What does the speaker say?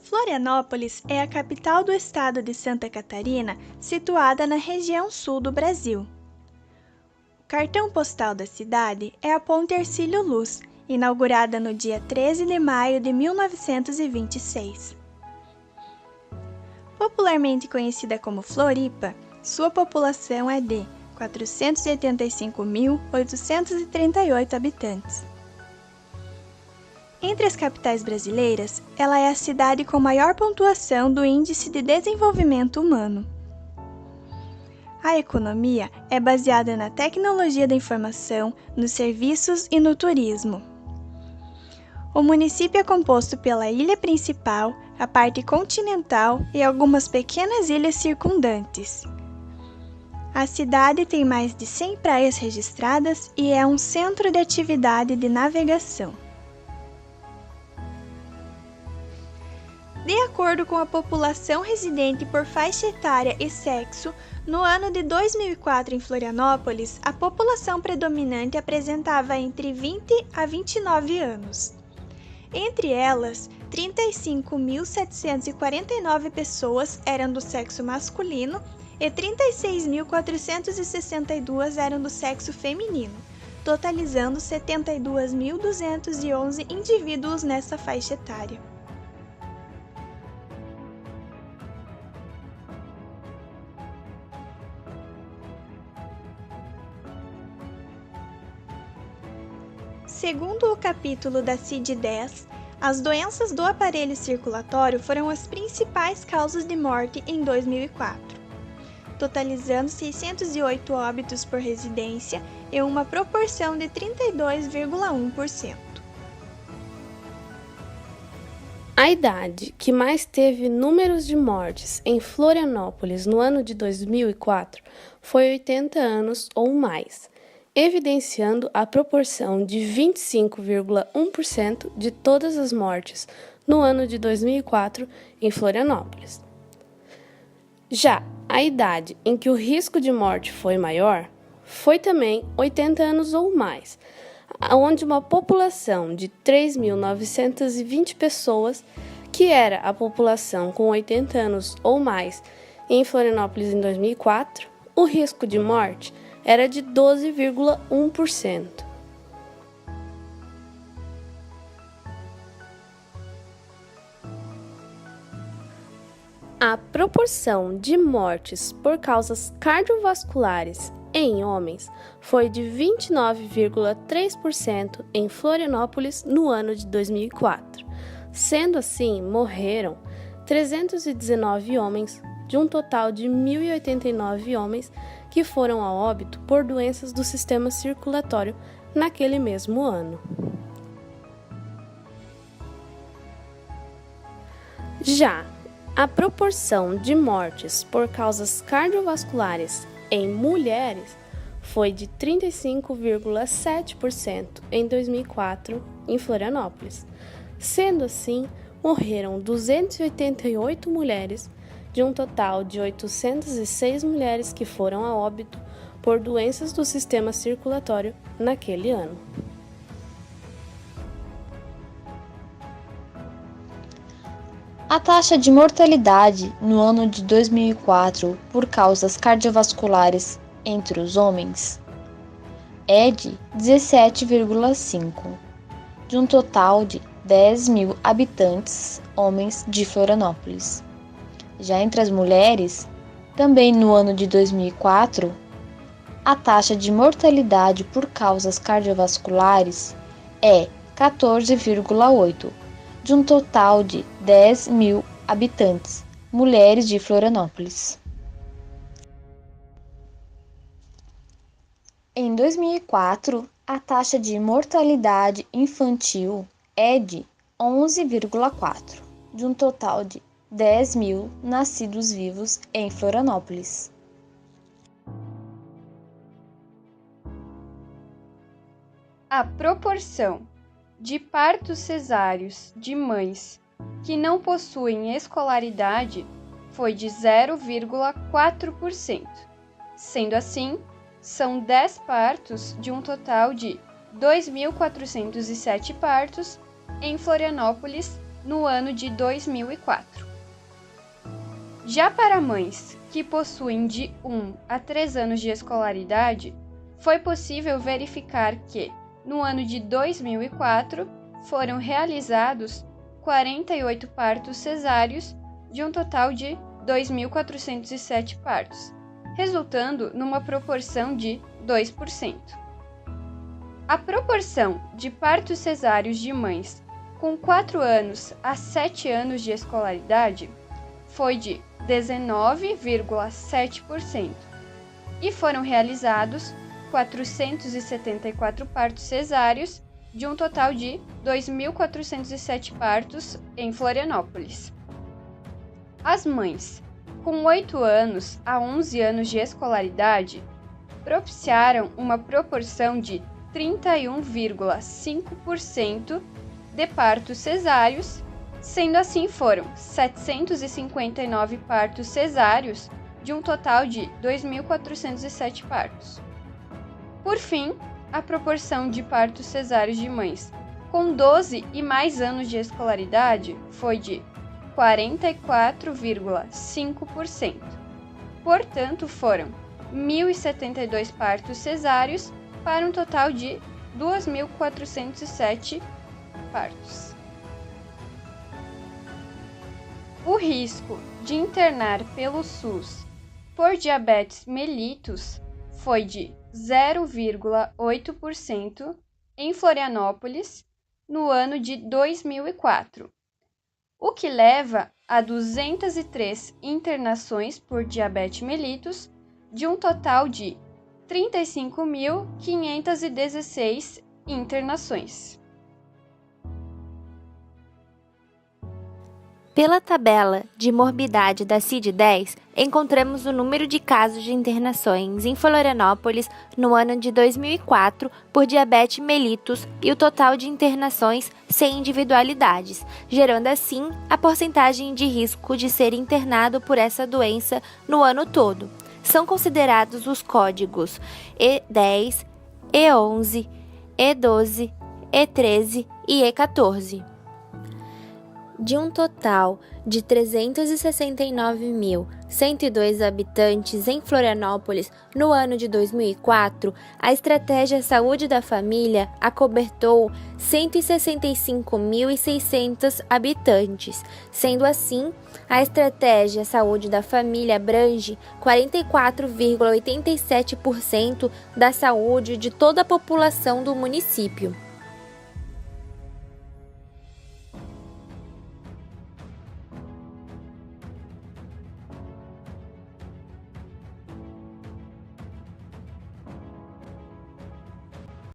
Florianópolis é a capital do estado de Santa Catarina, situada na região sul do Brasil. O cartão postal da cidade é a Ponte Hercílio Luz, inaugurada no dia 13 de maio de 1926. Popularmente conhecida como Floripa, sua população é de 485.838 habitantes. Entre as capitais brasileiras, ela é a cidade com maior pontuação do Índice de Desenvolvimento Humano. A economia é baseada na tecnologia da informação, nos serviços e no turismo. O município é composto pela ilha principal, a parte continental e algumas pequenas ilhas circundantes. A cidade tem mais de 100 praias registradas e é um centro de atividade de navegação. De acordo com a população residente por faixa etária e sexo, no ano de 2004 em Florianópolis, a população predominante apresentava entre 20 a 29 anos. Entre elas, 35.749 pessoas eram do sexo masculino e 36.462 eram do sexo feminino, totalizando 72.211 indivíduos nessa faixa etária. Segundo o capítulo da CID-10, as doenças do aparelho circulatório foram as principais causas de morte em 2004, totalizando 608 óbitos por residência e uma proporção de 32,1%. A idade que mais teve números de mortes em Florianópolis no ano de 2004 foi 80 anos ou mais, evidenciando a proporção de 25,1% de todas as mortes no ano de 2004 em Florianópolis. Já a idade em que o risco de morte foi maior foi também 80 anos ou mais, onde uma população de 3.920 pessoas, que era a população com 80 anos ou mais em Florianópolis em 2004, o risco de morte era de 12,1%. A proporção de mortes por causas cardiovasculares em homens foi de 29,3% em Florianópolis no ano de 2004. Sendo assim, morreram 319 homens, de um total de 1.089 homens que foram a óbito por doenças do sistema circulatório naquele mesmo ano. Já a proporção de mortes por causas cardiovasculares em mulheres foi de 35,7% em 2004 em Florianópolis. Sendo assim, morreram 288 mulheres, de um total de 806 mulheres que foram a óbito por doenças do sistema circulatório naquele ano. A taxa de mortalidade no ano de 2004 por causas cardiovasculares entre os homens é de 17,5, de um total de 10.000 habitantes homens de Florianópolis. Já entre as mulheres, também no ano de 2004, a taxa de mortalidade por causas cardiovasculares é 14,8, de um total de 10.000 habitantes, mulheres de Florianópolis. Em 2004, a taxa de mortalidade infantil é de 11,4, de um total de 10.000 nascidos vivos em Florianópolis. A proporção de partos cesáreos de mães que não possuem escolaridade foi de 0,4%. Sendo assim, são 10 partos de um total de 2.407 partos em Florianópolis no ano de 2004. Já para mães que possuem de 1 a 3 anos de escolaridade, foi possível verificar que, no ano de 2004, foram realizados 48 partos cesáreos, de um total de 2.407 partos, resultando numa proporção de 2%. A proporção de partos cesáreos de mães com 4 anos a 7 anos de escolaridade foi de 19,7% e foram realizados 474 partos cesáreos, de um total de 2.407 partos em Florianópolis. As mães com 8 anos a 11 anos de escolaridade propiciaram uma proporção de 31,5% de partos cesáreos, sendo assim foram 759 partos cesáreos, de um total de 2.407 partos. Por fim, a proporção de partos cesáreos de mães com 12 e mais anos de escolaridade foi de 44,5%. Portanto, foram 1.072 partos cesáreos para um total de 2.407 partos. O risco de internar pelo SUS por diabetes mellitus foi de 0,8% em Florianópolis no ano de 2004, o que leva a 203 internações por diabetes mellitus, de um total de 35.516 internações. Pela tabela de morbidade da CID-10, encontramos o número de casos de internações em Florianópolis no ano de 2004 por diabetes mellitus e o total de internações sem individualidades, gerando assim a porcentagem de risco de ser internado por essa doença no ano todo. São considerados os códigos E10, E11, E12, E13 e E14. De um total de 369.102 habitantes em Florianópolis no ano de 2004, a Estratégia Saúde da Família acobertou 165.600 habitantes. Sendo assim, a Estratégia Saúde da Família abrange 44,87% da saúde de toda a população do município.